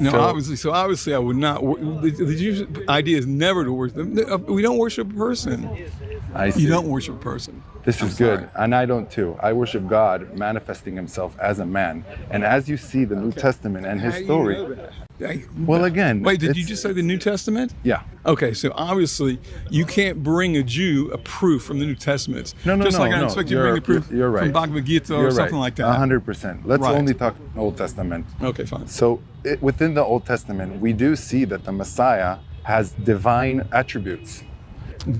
No, So- obviously, I would not. The Jewish idea is never to worship. We don't worship a person. I see. You don't worship a person. This I'm is good, sorry. and I don't too. I worship God manifesting himself as a man. And as you see the New Testament and his How do you story, know that? well, again, Wait, did you it's- just say the New Testament? Yeah. Okay, so obviously you can't bring a Jew a proof from the New Testament. No, Just like I no. expect you to bring a proof You're right. from Bhagavad Gita or You're something right. like that. 100%. Let's Right. only talk Old Testament. Okay, fine. So within the Old Testament, we do see that the Messiah has divine attributes.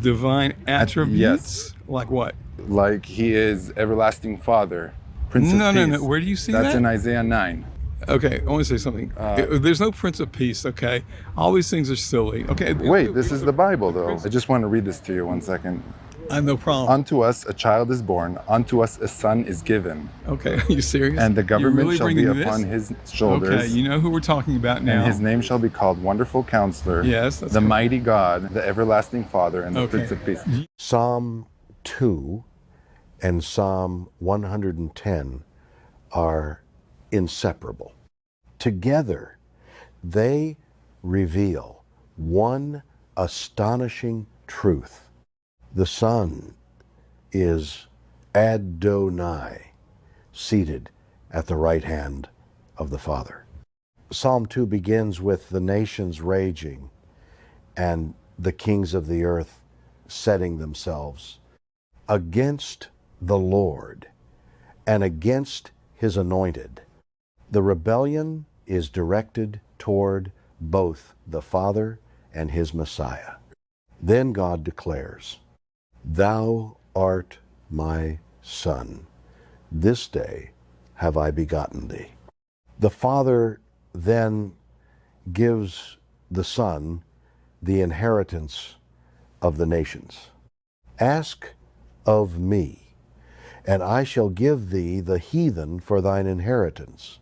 Divine attributes? Like what? Like he is everlasting Father, Prince of No. Peace. Where do you see That's that? in Isaiah 9. Okay, I want to say something. There's no Prince of Peace, okay? All these things are silly. Okay. Wait, this is the Bible though. I just want to read this to you 1 second. I have no problem. Unto us a child is born, unto us a son is given, Okay, are you serious? and the You're government really shall be bringing this? upon his shoulders. Okay, you know who we're talking about now. And his name shall be called Wonderful Counselor, Yes, that's the correct. Mighty God, the Everlasting Father, and the Okay. Prince of Peace. Psalm 2 and Psalm 110 are inseparable. Together, they reveal one astonishing truth. The Son is Adonai, seated at the right hand of the Father. Psalm 2 begins with the nations raging and the kings of the earth setting themselves against the Lord and against his anointed. The rebellion is directed toward both the Father and his Messiah. Then God declares, "Thou art my Son. This day have I begotten thee." The Father then gives the Son the inheritance of the nations. "Ask of me, and I shall give thee the heathen for thine inheritance,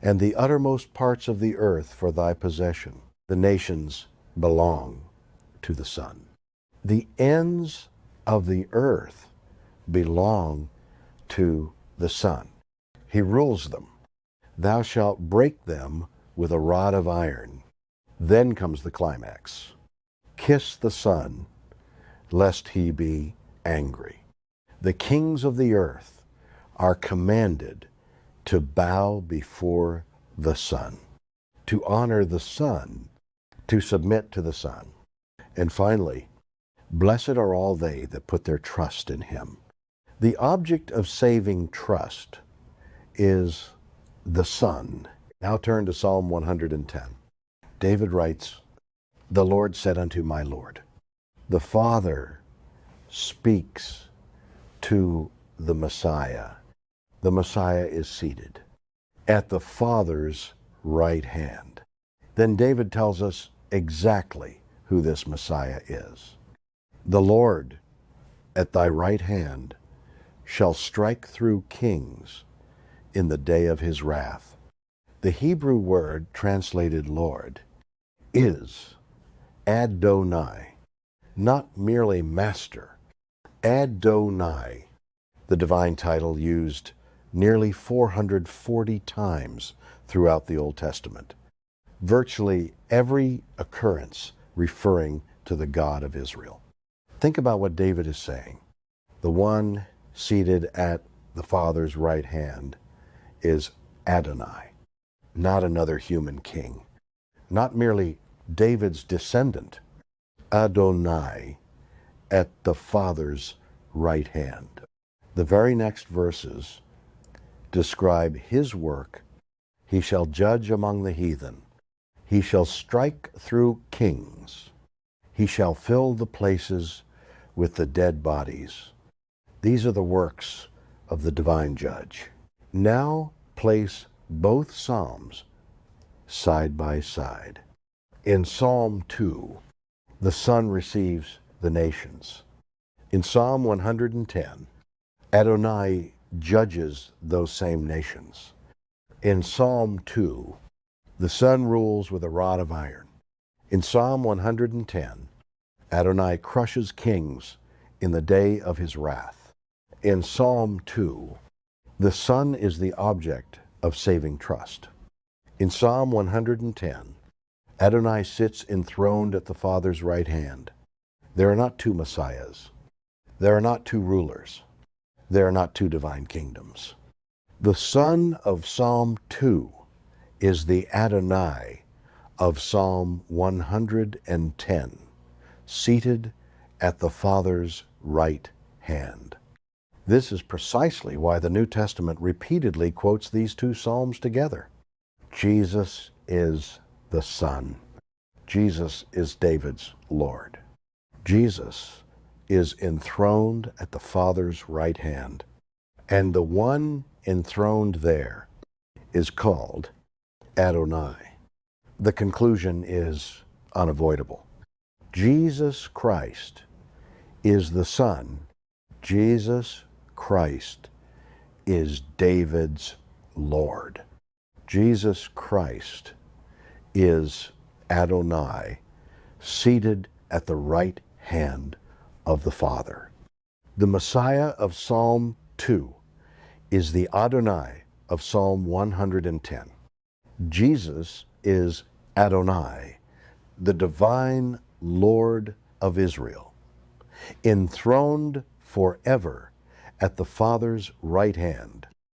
and the uttermost parts of the earth for thy possession." The nations belong to the Son. The ends of the earth belong to the Son. He rules them. "Thou shalt break them with a rod of iron." Then comes the climax. "Kiss the Son, lest he be angry." The kings of the earth are commanded to bow before the Son, to honor the Son, to submit to the Son. And finally, "Blessed are all they that put their trust in him." The object of saving trust is the Son. Now turn to Psalm 110. David writes, "The Lord said unto my Lord." The Father speaks to the Messiah. The Messiah is seated at the Father's right hand. Then David tells us exactly who this Messiah is. "The Lord at thy right hand shall strike through kings in the day of his wrath." The Hebrew word translated Lord is Adonai, not merely master. Adonai, the divine title used nearly 440 times throughout the Old Testament. Virtually every occurrence referring to the God of Israel. Think about what David is saying. The one seated at the Father's right hand is Adonai, not another human king, not merely David's descendant. Adonai at the Father's right hand. The very next verses describe his work. "He shall judge among the heathen. He shall strike through kings. He shall fill the places with the dead bodies." These are the works of the divine judge. Now place both Psalms side by side. In Psalm 2, the Son receives the nations. In Psalm 110, Adonai judges those same nations. In Psalm 2, the Son rules with a rod of iron. In Psalm 110, Adonai crushes kings in the day of his wrath. In Psalm 2, the Son is the object of saving trust. In Psalm 110, Adonai sits enthroned at the Father's right hand. There are not two Messiahs. There are not two rulers. There are not two divine kingdoms. The Son of Psalm 2 is the Adonai of Psalm 110, seated at the Father's right hand. This is precisely why the New Testament repeatedly quotes these two psalms together. Jesus is the Son. Jesus is David's Lord. Jesus is enthroned at the Father's right hand. And the one enthroned there is called Adonai. The conclusion is unavoidable. Jesus Christ is the Son. Jesus Christ is David's Lord. Jesus Christ is Adonai, seated at the right hand of the Father. The Messiah of Psalm 2 is the Adonai of Psalm 110. Jesus is Adonai, the divine Lord of Israel, enthroned forever at the Father's right hand.